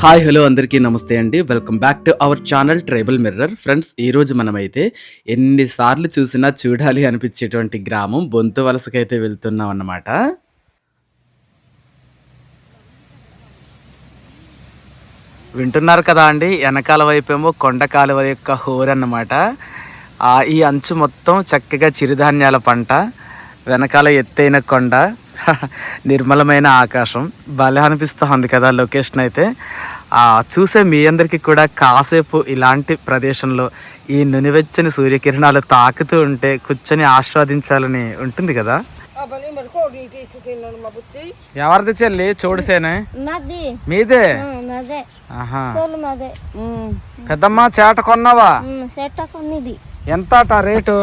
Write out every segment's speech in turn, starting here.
Hi hello అందరికీ నమస్తే అండి. Welcome back to our channel tribal mirror. Friends, ఈరోజు మనమైతే ఎన్నిసార్లు చూసినా చూడాలి అనిపించేటువంటి గ్రామం బొంతు వలసకైతే వెళ్తున్నాం అన్నమాట. వింటున్నారు కదా అండి, వెనకాల వైపేమో కొండ కాలువ యొక్క హోరన్నమాట. ఈ అంచు మొత్తం చక్కగా చిరుధాన్యాల పంట, వెనకాల ఎత్తైన కొండ, నిర్మలమైన ఆకాశం. భలే అనిపిస్తూ ఉంది కదా లొకేషన్ అయితే. చూసే మీ అందరికీ కూడా కాసేపు ఇలాంటి ప్రదేశంలో ఈ నునివెచ్చని సూర్యకిరణాలు తాకుతూ ఉంటే కూర్చొని ఆస్వాదించాలని ఉంటుంది కదా. ఎవరిది చెల్లి చూడసేనే? మీదే? పెద్దమ్మ చేట కొన్నావా? ఎంత రేటు?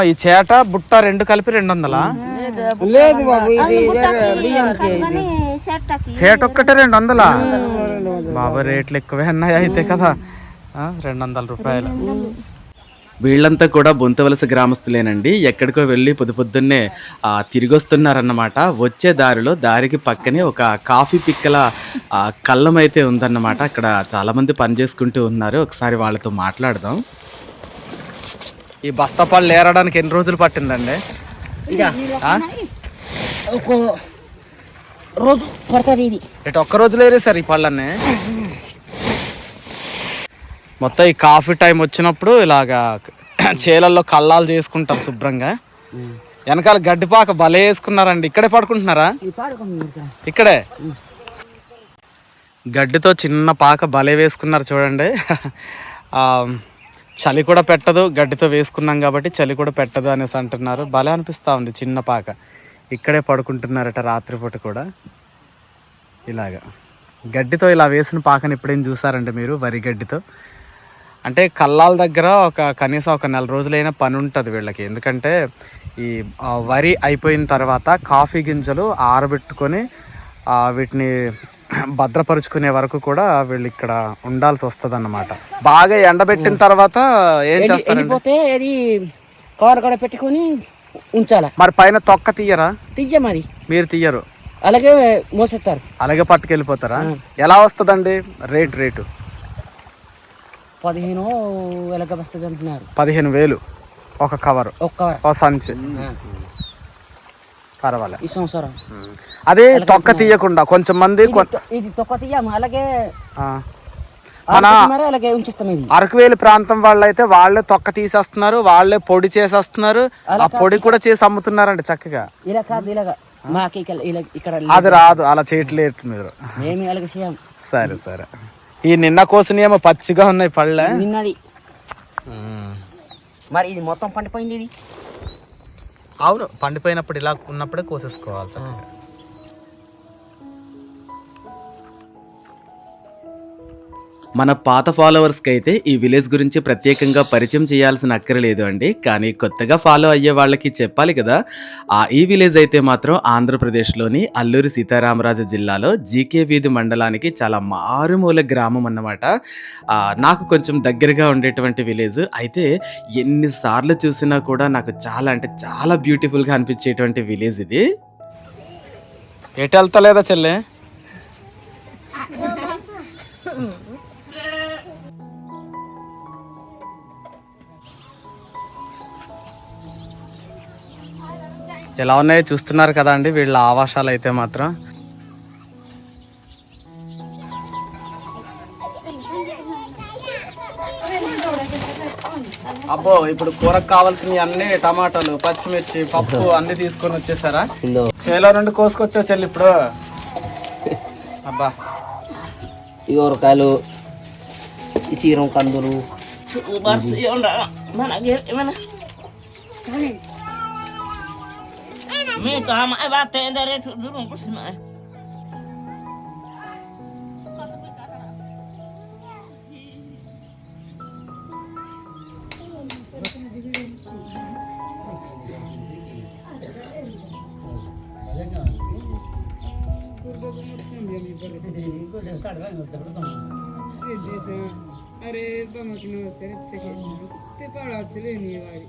ఈ చేట బుట్ట రెండు కలిపి 200? లేదు బాబు, చేట ఒక్కటే 200? బాబా, రేట్లు ఎక్కువే అన్నాయి అయితే కదా. 200 రూపాయలు. వీళ్ళంతా కూడా బొంతవలస గ్రామస్తులేనండి. ఎక్కడికో వెళ్ళి పొద్దున్నే తిరిగి వస్తున్నారన్నమాట. వచ్చే దారికి పక్కనే ఒక కాఫీ పిక్కల కళ్ళం అయితే ఉందన్నమాట. అక్కడ చాలా మంది పని చేసుకుంటూ ఉన్నారు. ఒకసారి వాళ్ళతో మాట్లాడదాం. ఈ బస్తా పళ్ళు ఏరడానికి ఎన్ని రోజులు పట్టిందండి? రోజు పడుతుంది. ఇది ఇటు ఒక్క రోజులో ఏరేసారు ఈ పళ్ళన్నీ. మొత్తం ఈ కాఫీ టైం వచ్చినప్పుడు ఇలాగా చేలల్లో కల్లాలు చేసుకుంటారు శుభ్రంగా. వెనకాల గడ్డిపాక భలే వేసుకున్నారండి. ఇక్కడే పడుకుంటున్నారా? ఇక్కడే గడ్డితో చిన్న పాక భలే వేసుకున్నారు చూడండి. చలి కూడా పెట్టదు, గడ్డితో వేసుకున్నాం కాబట్టి చలి కూడా పెట్టదు అనేసి అంటున్నారు. భలే అనిపిస్తూ ఉంది. చిన్న పాక ఇక్కడే పడుకుంటున్నారట రాత్రిపూట కూడా. ఇలాగా గడ్డితో ఇలా వేసిన పాకని ఎప్పుడేం చూసారండి మీరు? వరి గడ్డితో. అంటే కల్లాల దగ్గర కనీసం ఒక 4 రోజులైనా పని ఉంటుంది వీళ్ళకి. ఎందుకంటే ఈ వరి అయిపోయిన తర్వాత కాఫీ గింజలు ఆరబెట్టుకొని వీటిని భద్రపరుచుకునే వరకు కూడా వీళ్ళు ఇక్కడ ఉండాల్సి వస్తుంది అన్నమాట. బాగా ఎండబెట్టిన తర్వాత ఏం చేస్తారంటే అది కవర్ కూడా పెట్టుకొని ఉంచాలి. మరి పైన తొక్క తీయరా? తీయ మరి మీరు తీయరు, అలాగే మోసేస్తారు, అలాగే పట్టుకెళ్ళిపోతారా? ఎలా వస్తుందండి రేటు? 15,000 వస్తుంది అంటున్నారు. 15,000 ఒక కవర్, ఒక సంచి. పర్వాలేదు ఈ సంవత్సరం. అదే తొక్క తీయకుండా కొంచెం మంది ఇది తొక్క తీయము, అలాగే మన అలాగే ఉంచుతాం. ఇది అరకువేలి ప్రాంతం వాళ్ళు అయితే వాళ్ళే తొక్క తీసేస్తున్నారు, వాళ్ళే పొడి చేసేస్తున్నారు. ఆ పొడి కూడా చేసి అమ్ముతున్నారండి చక్కగా. ఇలా కాదు, ఇలాగా మాకు ఇక్కడ అది రాదు, అలా చేయట్లేదు మీరు. ఏమి అలాగే చేయం. సరే. ఈ నిన్న కోసినేమో పచ్చిగా ఉన్నాయి పళ్ళే. నిన్నది మరి ఇది మొత్తం పండిపోయింది. ఇది అవును, పండిపోయినప్పుడు ఇలా ఉన్నప్పుడే కోసేసుకోవాలి చక్కగా. మన పాత ఫాలోవర్స్కి అయితే ఈ విలేజ్ గురించి ప్రత్యేకంగా పరిచయం చేయాల్సిన అక్కరలేదు అండి. కానీ కొత్తగా ఫాలో అయ్యే వాళ్ళకి చెప్పాలి కదా. ఈ విలేజ్ అయితే మాత్రం ఆంధ్రప్రదేశ్లోని అల్లూరి సీతారామరాజు జిల్లాలో జీకే వీధి మండలానికి చాలా మారుమూల గ్రామం అన్నమాట. నాకు కొంచెం దగ్గరగా ఉండేటువంటి విలేజ్ అయితే ఎన్నిసార్లు చూసినా కూడా నాకు చాలా అంటే చాలా బ్యూటిఫుల్గా అనిపించేటువంటి విలేజ్ ఇది. ఎటు వెళ్తలేదా చెల్లె? ఎలా ఉన్నాయో చూస్తున్నారు కదా అండి వీళ్ళ ఆవాసాలు అయితే మాత్రం. అబ్బో, ఇప్పుడు కూరకు కావాల్సినవి అన్ని టమాటాలు, పచ్చిమిర్చి, పప్పు అన్ని తీసుకొని వచ్చేసారా? చేలో నుండి కోసుకొచ్చా చెల్లి ఇప్పుడు. అబ్బా, ఈ ఊరకాయలు, ఈ సీరం కందులు, अरे ते पाळाचले नाही वारी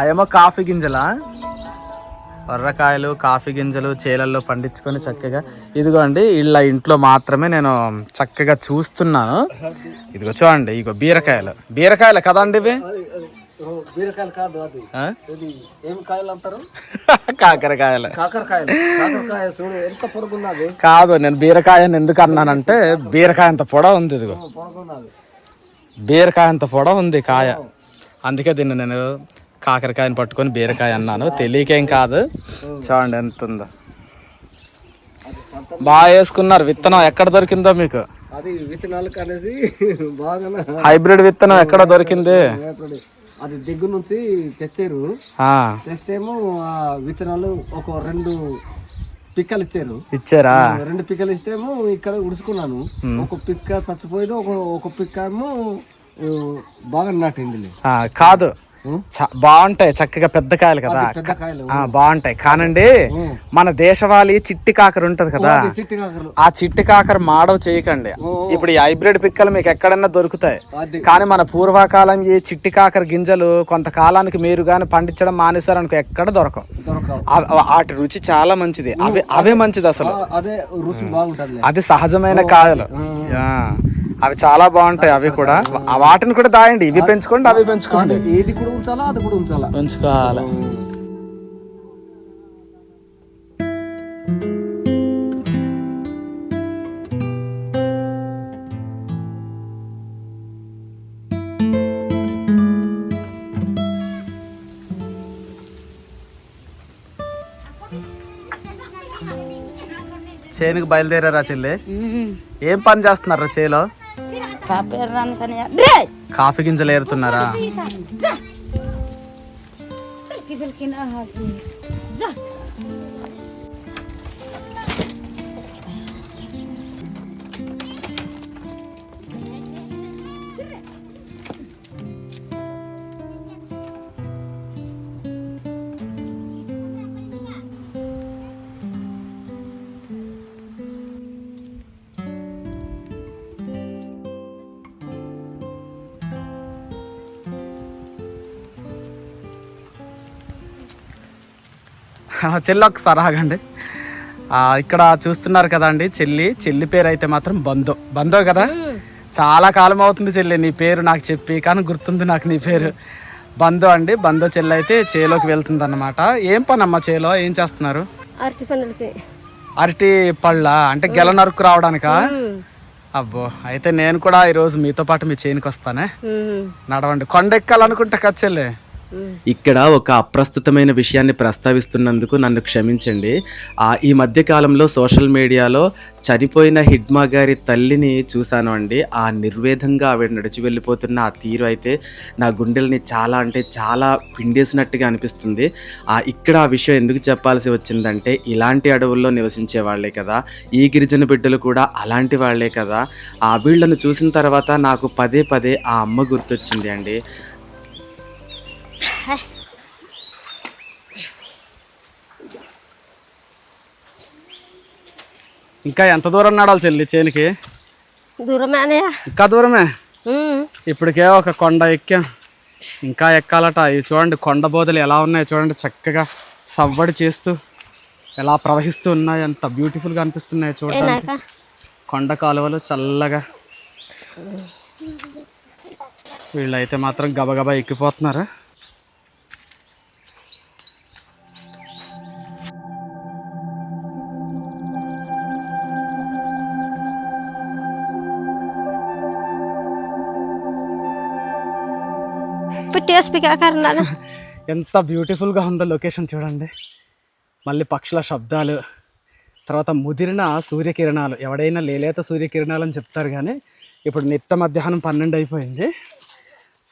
అవేమో కాఫీ గింజలా, వర్రకాయలు కాఫీ గింజలు చేలల్లో పండించుకొని చక్కగా ఇదిగోండి ఇలా ఇంట్లో మాత్రమే నేను చక్కగా చూస్తున్నాను. ఇదిగో చూడండి, ఇగో బీరకాయలు కదండి ఇవి. బీరకాయలు కాదు, అది ఏం కాయలు అంటారు? కాకరకాయలు. కాకరకాయ చూడు ఎంత పొడుగున్నది. కాదు, నేను బీరకాయని ఎందుకు అన్నానంటే బీరకాయ అంత పొడవు ఉంది. ఇదిగో బీరకాయ అంత పొడవు ఉంది కాయ, అందుకే దీన్ని నేను కాకరకాయని పట్టుకొని బీరకాయ అన్నాను. తెలియకేం కాదు. చూడండి ఎంత ఉందో. బాగా వేసుకున్నారు. విత్తనం ఎక్కడ దొరికిందో మీకు? అది విత్తనాలు అనేసి బాగా హైబ్రిడ్ విత్తనం ఎక్కడ దొరికింది? అది దగ్గర నుంచి తెచ్చారు. తెస్తేమో ఆ విత్తనాలు ఒక 2 పిక్కలు ఇచ్చారా? 2 పిక్కలు ఇస్తేమో ఇక్కడ ఉడుచుకున్నాను. ఒక పిక్క చచ్చిపోయేది, ఒక పిక్క ఏమో బాగా నాటింది. కాదు, బాగుంటాయి చక్కగా పెద్ద కాయలు కదా, బాగుంటాయి. కానండి మన దేశవాళీ చిట్టి కాకర ఉంటది కదా, ఆ చిట్టి కాకర మాడవ చేయకండి. ఇప్పుడు ఈ హైబ్రిడ్ పిక్కలు మీకు ఎక్కడన్నా దొరుకుతాయి, కానీ మన పూర్వకాలం ఈ చిట్టి కాకర గింజలు కొంతకాలానికి మీరు గాని పండించడం మానేశారనుకో ఎక్కడ దొరకవు. వాటి రుచి చాలా మంచిది. అవే మంచిది అసలు. అది సహజమైన కాయలు, అవి చాలా బాగుంటాయి. అవి కూడా వాటిని కూడా దాయండి. ఇవి పెంచుకోండి, అవి పెంచుకోండి. ఏది కూడా ఉంచాలా, అది కూడా ఉంచాలా, పెంచుకోవాలి. చేనుకి బయలుదేరారా చెల్లి? ఏం పని చేస్తున్నారా చేలో? కాఫీ గింజలు ఏరుతున్నారా? చెల్లి ఒకసారి ఆగండి. ఇక్కడ చూస్తున్నారు కదండి చెల్లి పేరు అయితే మాత్రం బందో కదా. చాలా కాలం అవుతుంది చెల్లి నీ పేరు నాకు చెప్పి, కానీ గుర్తుంది నాకు నీ పేరు. బందో అండి. బందో చెల్లి అయితే చేలోకి వెళ్తుంది అన్నమాట. ఏం పని అమ్మా చేలో? ఏం చేస్తున్నారు? అరటి పళ్ళ అంటే గెల నరుకు రావడానికా? అబ్బో, అయితే నేను కూడా ఈరోజు మీతో పాటు మీ చేనుకి వస్తానే. నడవండి. కొండ ఎక్కాలనుకుంటా కదా చెల్లి. ఇక్కడ ఒక అప్రస్తుతమైన విషయాన్ని ప్రస్తావిస్తున్నందుకు నన్ను క్షమించండి. ఈ మధ్య కాలంలో సోషల్ మీడియాలో చనిపోయిన హిడ్మా గారి తల్లిని చూశాను అండి. ఆ నిర్వేదంగా ఆవిడ నడిచి వెళ్ళిపోతున్న ఆ తీరు అయితే నా గుండెల్ని చాలా అంటే చాలా పిండేసినట్టుగా అనిపిస్తుంది. ఇక్కడ ఆ విషయం ఎందుకు చెప్పాల్సి వచ్చిందంటే, ఇలాంటి అడవుల్లో నివసించే వాళ్ళే కదా, ఈ గిరిజన బిడ్డలు కూడా అలాంటి వాళ్ళే కదా. వీళ్ళను చూసిన తర్వాత నాకు పదే పదే ఆ అమ్మ గుర్తొచ్చింది అండి. ఇంకా ఎంత దూరం నడాలి చెల్లి చేనికి? ఇంకా దూరమే. ఇప్పటికే ఒక కొండ ఎక్కాం, ఇంకా ఎక్కాలట. ఇవి చూడండి, కొండ బోధలు ఎలా ఉన్నాయి చూడండి, చక్కగా సవ్వడి చేస్తూ ఎలా ప్రవహిస్తూ ఉన్నాయి. ఎంత బ్యూటిఫుల్గా అనిపిస్తున్నాయి చూడడానికి. కొండ కాలువలు చల్లగా. వీళ్ళైతే మాత్రం గబగబా ఎక్కిపోతున్నారు. ఎంత బ్యూటిఫుల్గా ఉందో లొకేషన్ చూడండి. మళ్ళీ పక్షుల శబ్దాలు, తర్వాత ముదిరిన సూర్యకిరణాలు. ఎవడైనా లేలేత సూర్యకిరణాలు అని చెప్తారు, కానీ ఇప్పుడు నిట్ట మధ్యాహ్నం 12 అయిపోయింది.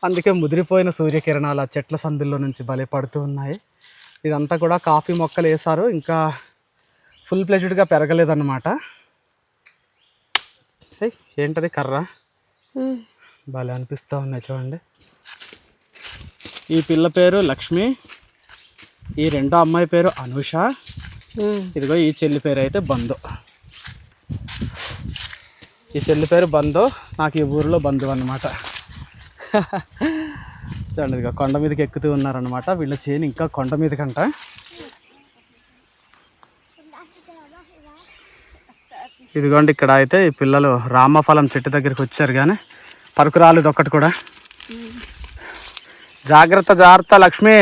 అందుకే ముదిరిపోయిన సూర్యకిరణాలు ఆ చెట్ల సందుల్లో నుంచి భలే పడుతూ ఉన్నాయి. ఇదంతా కూడా కాఫీ మొక్కలు వేశారు, ఇంకా ఫుల్ ప్లెజ్డ్గా పెరగలేదన్నమాట. ఏంటది కర్ర, భలే అనిపిస్తూ ఉన్నాయి చూడండి. ఈ పిల్ల పేరు లక్ష్మి, ఈ రెండో అమ్మాయి పేరు అనూష, ఇదిగో ఈ చెల్లి పేరు అయితే బంధు. ఈ చెల్లి పేరు బంధు, నాకు ఈ ఊరిలో బంధువు అన్నమాట. చూడండి ఇదిగో కొండ మీదకి ఎక్కుతూ ఉన్నారనమాట. వీళ్ళ చేను ఇంకా కొండ మీదకంట. ఇదిగోండి ఇక్కడ అయితే ఈ పిల్లలు రామఫలం చెట్టు దగ్గరికి వచ్చారు కానీ పరుకు రాలేదు ఒక్కటి కూడా. జాగ్రత్త జాగ్రత్త లక్ష్మి,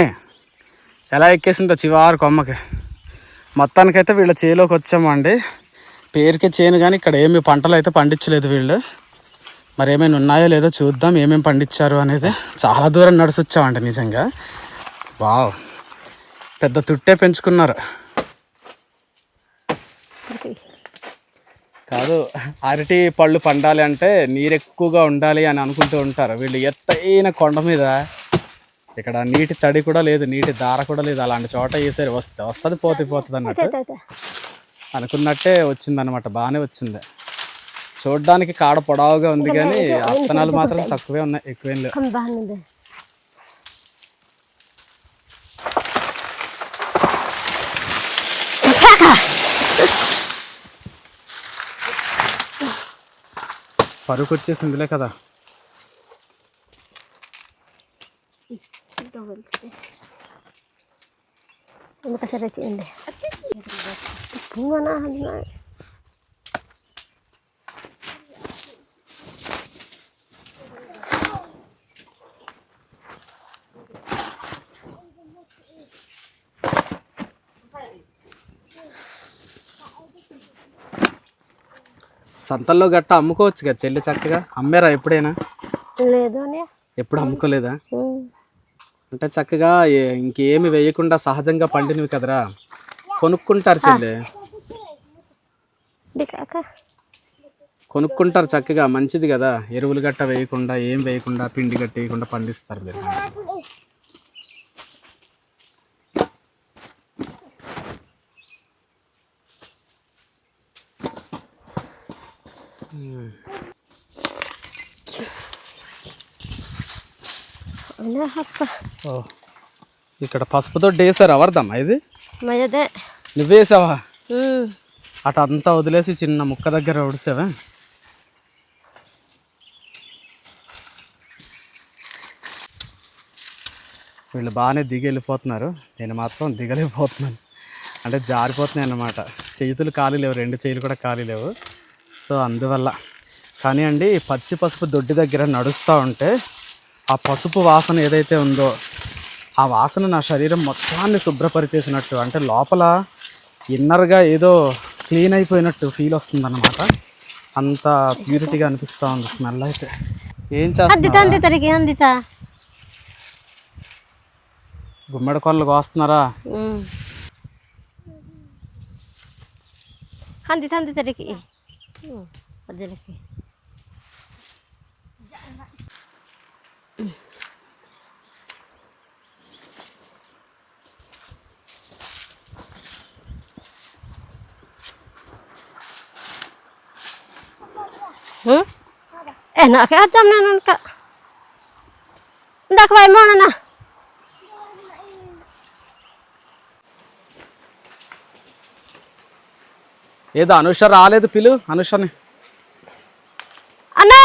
ఎలా ఎక్కేసిందో చివారు కొమ్మకి. మొత్తానికైతే వీళ్ళ చేలోకి వచ్చామండి. పేరుకే చేను కానీ ఇక్కడ ఏమి పంటలు అయితే పండించలేదు వీళ్ళు. మరి ఏమైనా ఉన్నాయో లేదో చూద్దాం, ఏమేమి పండించారు అనేది. చాలా దూరం నడిచి వచ్చామండి నిజంగా. వావ్, పెద్ద తుట్టే పెంచుకున్నారు. కాదు, అరటి పళ్ళు పండాలి అంటే నీరు ఎక్కువగా ఉండాలి అని అనుకుంటూ ఉంటారు వీళ్ళు. ఎత్తైన కొండ మీద ఇక్కడ నీటి తడి కూడా లేదు, నీటి దార కూడా లేదు. అలాంటి చోట వేసారు, వస్తుంది పోతుంది అన్నట్టు అనుకున్నట్టే వచ్చిందనమాట. బాగానే వచ్చింది. చూడడానికి కాడ పొడవుగా ఉంది కానీ అత్తనాలు మాత్రం తక్కువే ఉన్నాయి, ఎక్కువేం లేవు. పరుకు వచ్చేసిందిలే కదా. సంతల్లో గట్ట అమ్ముకోవచ్చు కదా చెల్లి చక్కగా. అమ్మారా ఎప్పుడైనా? లేదు, ఎప్పుడు అమ్ముకోలేదా? అంటే చక్కగా ఇంకేమి వేయకుండా సహజంగా పండినవి కదరా, కొనుక్కుంటారు చెల్లి. కొనుక్కుంటారు చక్కగా, మంచిది కదా. ఎరువులు గట్ట వేయకుండా, ఏం వేయకుండా, పిండి గట్ట వేయకుండా పండిస్తారు మీరు. ఇక్కడ పసుపుతో వేసారు. ఎవరిదమ్మా ఇది? నువ్వేసావా? అటు అంతా వదిలేసి చిన్న ముక్క దగ్గర ఉడిసావా? వీళ్ళు బాగానే దిగి వెళ్ళిపోతున్నారు, నేను మాత్రం దిగలేకపోతున్నాను. అంటే జారిపోతున్నాయి అన్నమాట. చేతులు ఖాళీ లేవు, 2 చేతులు కూడా ఖాళీ లేవు. సో అందువల్ల. కానీ అండి, పచ్చి పసుపు దొడ్డి దగ్గర నడుస్తూ ఉంటే ఆ పసుపు వాసన ఏదైతే ఉందో ఆ వాసన నా శరీరం మొత్తాన్ని శుభ్రపరిచేసినట్టు, అంటే లోపల ఇన్నర్గా ఏదో క్లీన్ అయిపోయినట్టు ఫీల్ వస్తుంది అన్నమాట. అంత ప్యూరిటీగా అనిపిస్తూ ఉంది స్మెల్ అయితే. ఏం చేస్తా గుమ్మడి కొళ్ళు కోస్తున్నారా? Enak kayak jam nanan kak. Ndak kau mau nana. ఏదో అనుష రాలేదు, పిలు అనుషని. అన్నో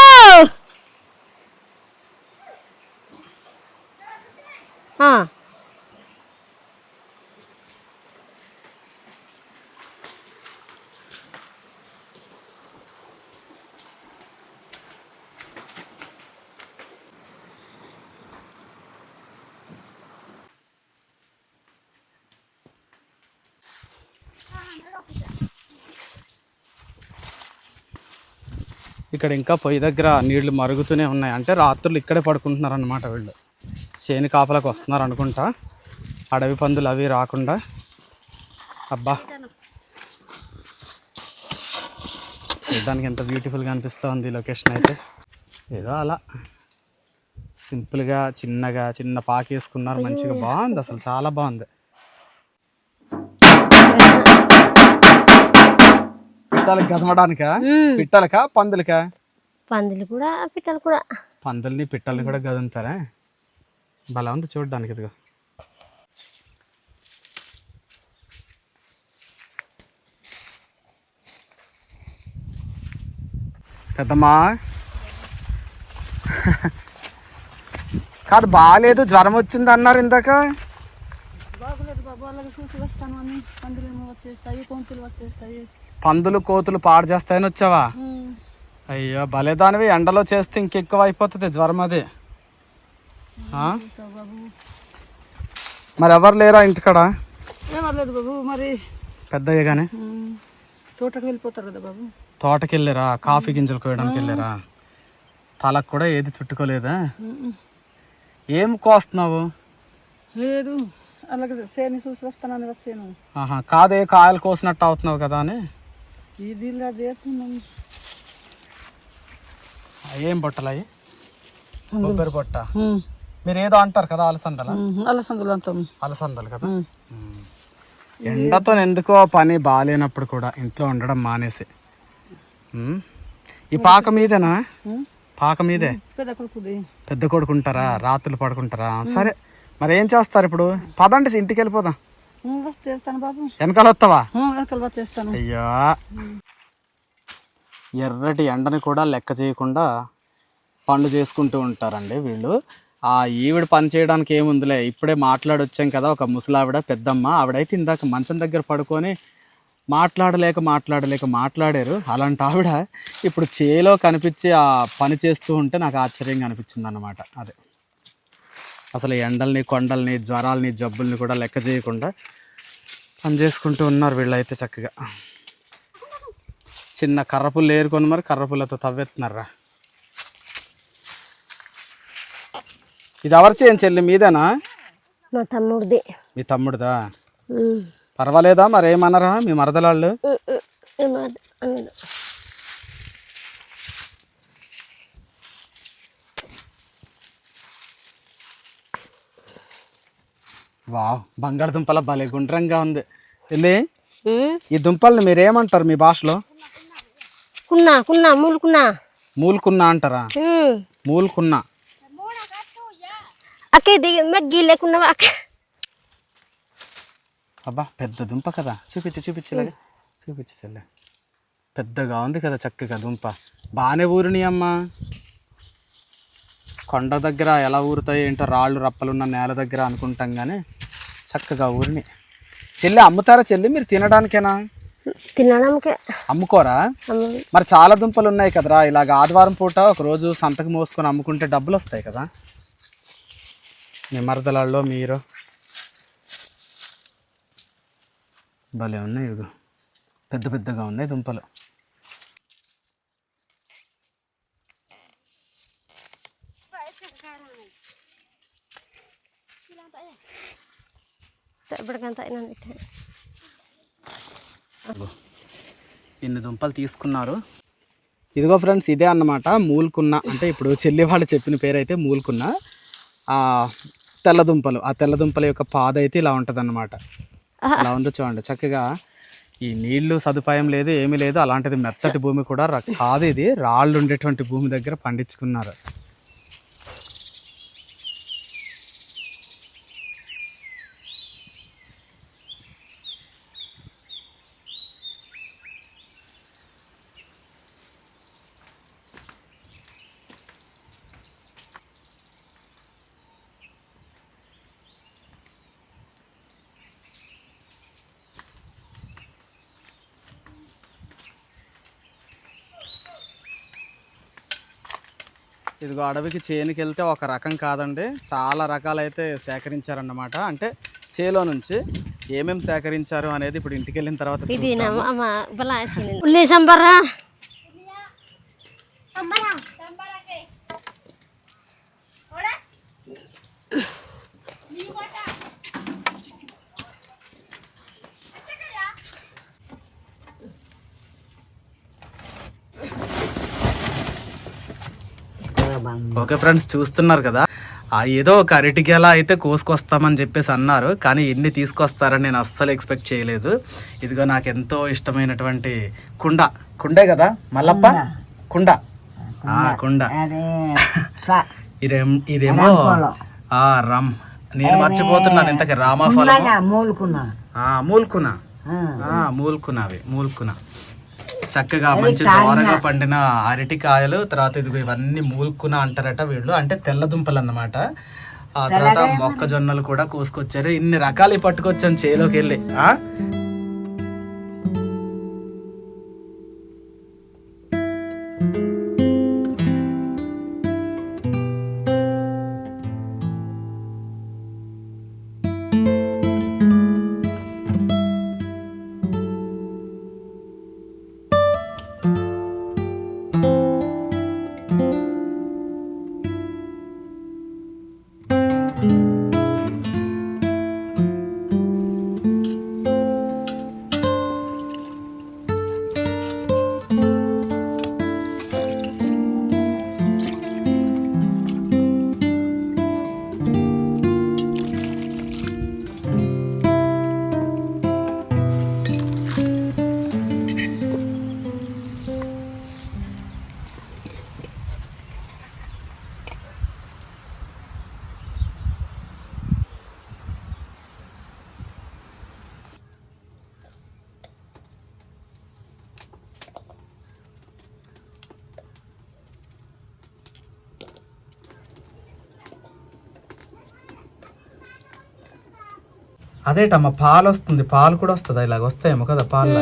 ఇక్కడ ఇంకా పొయ్యి దగ్గర నీళ్లు మరుగుతూనే ఉన్నాయి. అంటే రాత్రులు ఇక్కడే పడుకుంటున్నారు అన్నమాట వీళ్ళు. చేను కాపలకు వస్తున్నారు అనుకుంటా, అడవి పందులు అవి రాకుండా. అబ్బా, చూడడానికి ఎంత బ్యూటిఫుల్గా అనిపిస్తూ ఉంది ఈ లొకేషన్ అయితే. ఏదో అలా సింపుల్గా చిన్నగా చిన్న పాక వేసుకున్నారు, మంచిగా బాగుంది, అసలు చాలా బాగుంది. పిట్టలకి గదమడానికా? పిట్టలకా పందులకా? పందులు కూడా పిట్టలు కూడా. పందుల్ని పిట్టల్ని కూడా గదుంతారా? భలే ఉంది చూడడానికి. ఇదిగో పెద్దమ్మా, కాదు బాగాలేదు, జ్వరం వచ్చింది అన్నారు ఇందాక. బాగులేదు బాబు, అలాగే చూసి వస్తాను అని పందులు వచ్చేస్తాయి, కోతులు వచ్చేస్తాయి. పందులు కోతులు పాడు చేస్తాయని వచ్చావా? అయ్యో భలేదానివి, ఎండలో చేస్తే ఇంకెక్కువ అయిపోతుంది జ్వరం అది. బాబు మరి ఎవరు లేరా ఇంటికాడ? ఏమర్లేదు బాబు, మరి పెద్దయ్యగానే తోటకు వెళ్ళిపోతారు కదా బాబు. తోటకి వెళ్ళారా? కాఫీ గింజలు కోయడానికి వెళ్ళారా? తలకు కూడా ఏది చుట్టుకోలేదా? ఏం కోస్తున్నావు? లేదు, అలాగే చేని చూసి వస్తానని వచ్చాను. కాదే కాయలు కోసినట్టు అవుతున్నావు కదా అని. ఇది ఇలా చేస్తున్నాను. ఏం బొట్టలు అవి? కొబ్బరి బొట్ట. మీరు ఏదో అంటారు కదా, అలసందల? అలసందలు అంటాం. అలసందలు కదా. ఎండతో ఎందుకో పని బాగాలేనప్పుడు కూడా ఇంట్లో ఉండడం మానేసి. ఈ పాక మీదేనా? పాక మీదే పెద్ద కొడుకుంటారా? రాత్రులు పడుకుంటారా? సరే మరి ఏం చేస్తారు ఇప్పుడు? పదండి ఇంటికి వెళ్ళిపోదాం. చేస్తాను బాబు. వెనకాల వస్తావా? వెనకాల వచ్చేస్తాను. అయ్యా, ఎర్రటి ఎండని కూడా లెక్క చేయకుండా పనులు చేసుకుంటూ ఉంటారండి వీళ్ళు. ఈవిడ పని చేయడానికి ఏముందిలే, ఇప్పుడే మాట్లాడొచ్చాం కదా ఒక ముసలావిడ పెద్దమ్మ, ఆవిడైతే ఇందాక మంచం దగ్గర పడుకొని మాట్లాడలేక మాట్లాడారు. అలాంటి ఆవిడ ఇప్పుడు చేలో కనిపించి ఆ పని చేస్తూ ఉంటే నాకు ఆశ్చర్యంగా అనిపించింది అన్నమాట. అదే అసలు ఎండల్ని, కొండల్ని, జ్వరాలని, జబ్బుల్ని కూడా లెక్క చేయకుండా పని చేసుకుంటూ ఉన్నారు వీళ్ళైతే చక్కగా. చిన్న కర్రపుల్లు ఏరుకొని మరి కర్రపుల్లతో తవ్వెత్తున్నారా. ఇది ఎవరు చేయని చెల్లి, మీదేనా? మా తమ్ముడిది. మీ తమ్ముడిదా? పర్వాలేదా మరి, ఏమన్నారా మీ మరదలాళ్ళు? వావ్, బంగాళదుంపల భలే గుండ్రంగా ఉంది. వెళ్ళి ఈ దుంపల్ని మీరేమంటారు మీ భాషలో? మూలుకున్నా అంటారా? మూలుకున్నా. అబ్బా పెద్ద దుంప కదా, చూపించలే. పెద్దగా ఉంది కదా చక్కగా దుంప. బాగానే ఊరిని అమ్మా. కొండ దగ్గర ఎలా ఊరుతాయి ఏంటో, రాళ్ళు రప్పలున్న నేల దగ్గర అనుకుంటాం కానీ చక్కగా ఊరిని. చెల్లి అమ్ముతారా చెల్లి మీరు తినడానికేనా? తినడానికే. అమ్ముకోరా? మరి చాలా దుంపలు ఉన్నాయి కదరా, ఇలాగ ఆదివారం పూట ఒకరోజు సంతకు మోసుకొని అమ్ముకుంటే డబ్బులు వస్తాయి కదా. మీ మరదలాల్లో మీరు భలే ఉన్నాయి, ఇదిగో పెద్ద పెద్దగా ఉన్నాయి దుంపలు. ఇన్ని దుంపలు తీసుకున్నారు. ఇదిగో ఫ్రెండ్స్, ఇదే అన్నమాట మూలుకున్న. అంటే ఇప్పుడు చెల్లి వాళ్ళు చెప్పిన పేరు అయితే మూలుకున్న. తెల్లదుంపలు, ఆ తెల్లదుంపల యొక్క పాద అయితే ఇలా ఉంటుంది అన్నమాట. ఇలా ఉందో చూడండి చక్కగా. ఈ నీళ్లు సదుపాయం లేదు, ఏమీ లేదు. అలాంటిది మెత్తటి భూమి కూడా కాదు, ఇది రాళ్ళు ఉండేటువంటి భూమి దగ్గర పండించుకున్నారు. ఇదిగో అడవికి చేనుకి వెళ్తే ఒక రకం కాదండి, చాలా రకాలైతే సేకరించారన్నమాట. అంటే చేలో నుంచి ఏమేమి సేకరించారు అనేది ఇప్పుడు ఇంటికి వెళ్ళిన తర్వాత ఓకే ఫ్రెండ్స్, చూస్తున్నారు కదా, ఏదో ఒక అరటి గెల అయితే కోసుకొస్తామని చెప్పేసి అన్నారు, కానీ ఎన్ని తీసుకొస్తారని నేను అస్సలు ఎక్స్పెక్ట్ చేయలేదు. ఇదిగో నాకు ఎంతో ఇష్టమైనటువంటి కుండే కదా మల్లప్ప, కుండ. ఇదేమో రమ్, నేను మర్చిపోతున్నాను ఇంతకి రామాఫలం, మూల్కున చక్కగా మంచి దోరగా పండిన అరటికాయలు. తర్వాత ఇదిగో ఇవన్నీ మూల్కున అంటారట వీళ్ళు, అంటే తెల్ల దుంపలు అన్నమాట. ఆ తర్వాత మొక్కజొన్నలు కూడా కోసుకొచ్చారు. ఇన్ని రకాలు పట్టుకొచ్చాను చేలోకి వెళ్ళి. అదేటమ్మా పాలు వస్తుంది, పాలు కూడా వస్తుందా? ఇలాగ వస్తాయేమో కదా పాలు.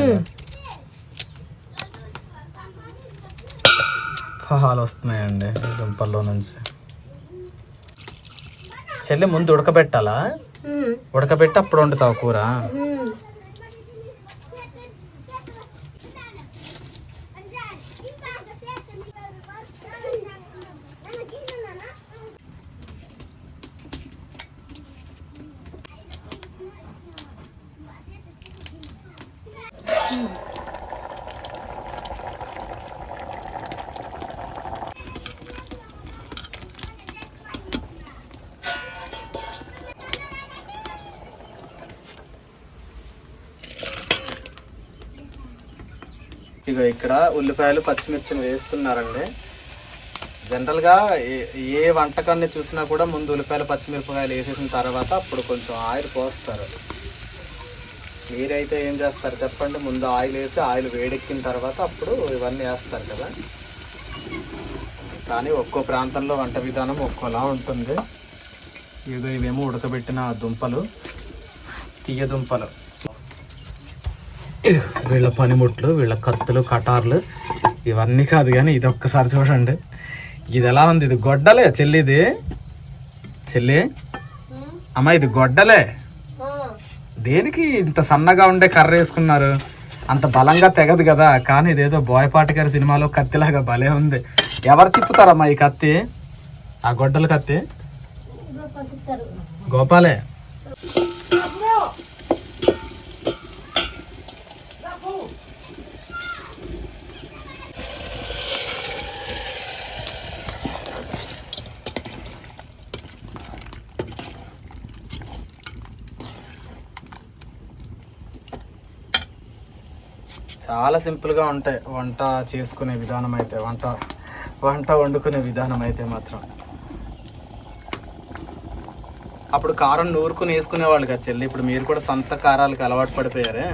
పాలు వస్తున్నాయండి దుంపల్లో నుంచి. చెల్లి ముందు ఉడకబెట్టాలా? ఉడకబెట్టి అప్పుడు వండుతావు కూర? ఇగో ఇక్కడ ఉల్లిపాయలు పచ్చిమిర్చిని వేస్తున్నారండి. జనరల్గా ఏ వంటకాన్ని చూసినా కూడా ముందు ఉల్లిపాయలు పచ్చిమిరపకాయలు వేసేసిన తర్వాత అప్పుడు కొంచెం ఆయిల్ పోస్తారు. మీరైతే ఏం చేస్తారు చెప్పండి? ముందు ఆయిల్ వేసి ఆయిల్ వేడెక్కిన తర్వాత అప్పుడు ఇవన్నీ వేస్తారు కదా. కానీ ఒక్కో ప్రాంతంలో వంట విధానం ఒక్కోలా ఉంటుంది. ఇవేమో ఉడకబెట్టిన దుంపలు, తీయ దుంపలు. వీళ్ళ పనిముట్లు, వీళ్ళ కత్తులు, కటార్లు ఇవన్నీ కాదు కానీ ఇది ఒక్కసారి చూడండి. ఇది ఎలా ఉంది? ఇది గొడ్డలే చెల్లిది. చెల్లి అమ్మ ఇది గొడ్డలే. దేనికి ఇంత సన్నగా ఉండే కర్ర వేసుకున్నారు? అంత బలంగా తెగదు కదా. కానీ ఇదేదో బోయపాటి గారి సినిమాలో కత్తిలాగా భలే ఉంది. ఎవరు తిప్పుతారమ్మా ఈ కత్తి? ఆ గొడ్డల కత్తి గోపాలే. చాలా సింపుల్గా ఉంటాయి వంట చేసుకునే విధానం అయితే, వంట వండుకునే విధానం అయితే మాత్రం. అప్పుడు కారం నూరుకుని వేసుకునేవాళ్ళు కదా చెల్లి. ఇప్పుడు మీరు కూడా సొంత కారాలకు అలవాటు పడిపోయారే.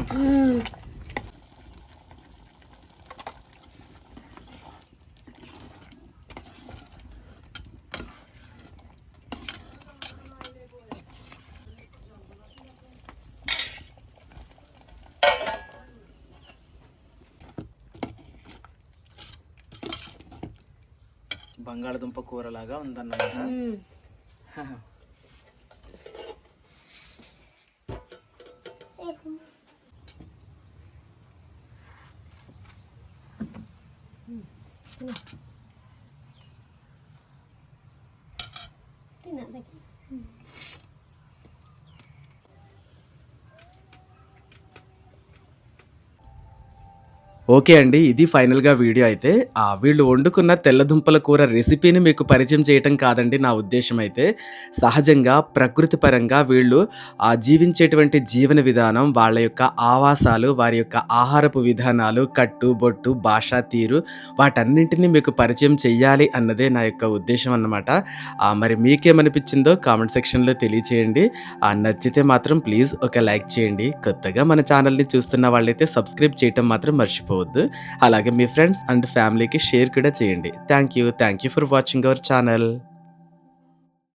బంగాళదుంప కూరలాగా ఉందన్నమాట. ఓకే అండి, ఇది ఫైనల్గా వీడియో అయితే. వీళ్ళు వండుకున్న తెల్లదుంపల కూర రెసిపీని మీకు పరిచయం చేయటం కాదండి నా ఉద్దేశం అయితే. సహజంగా ప్రకృతి పరంగా వీళ్ళు జీవించేటువంటి జీవన విధానం, వాళ్ళ యొక్క ఆవాసాలు, వారి యొక్క ఆహారపు విధానాలు, కట్టు బొట్టు, భాషా తీరు, వాటన్నింటినీ మీకు పరిచయం చెయ్యాలి అన్నదే నా యొక్క ఉద్దేశం అన్నమాట. మరి మీకేమనిపించిందో కామెంట్ సెక్షన్లో తెలియచేయండి. నచ్చితే మాత్రం ప్లీజ్ ఒక లైక్ చేయండి. కొత్తగా మన ఛానల్ని చూస్తున్న వాళ్ళైతే సబ్స్క్రైబ్ చేయటం మాత్రం మర్చిపోవద్దు. అలాగే మీ ఫ్రెండ్స్ అండ్ ఫ్యామిలీకి షేర్ కూడా చేయండి. Thank you for watching our channel.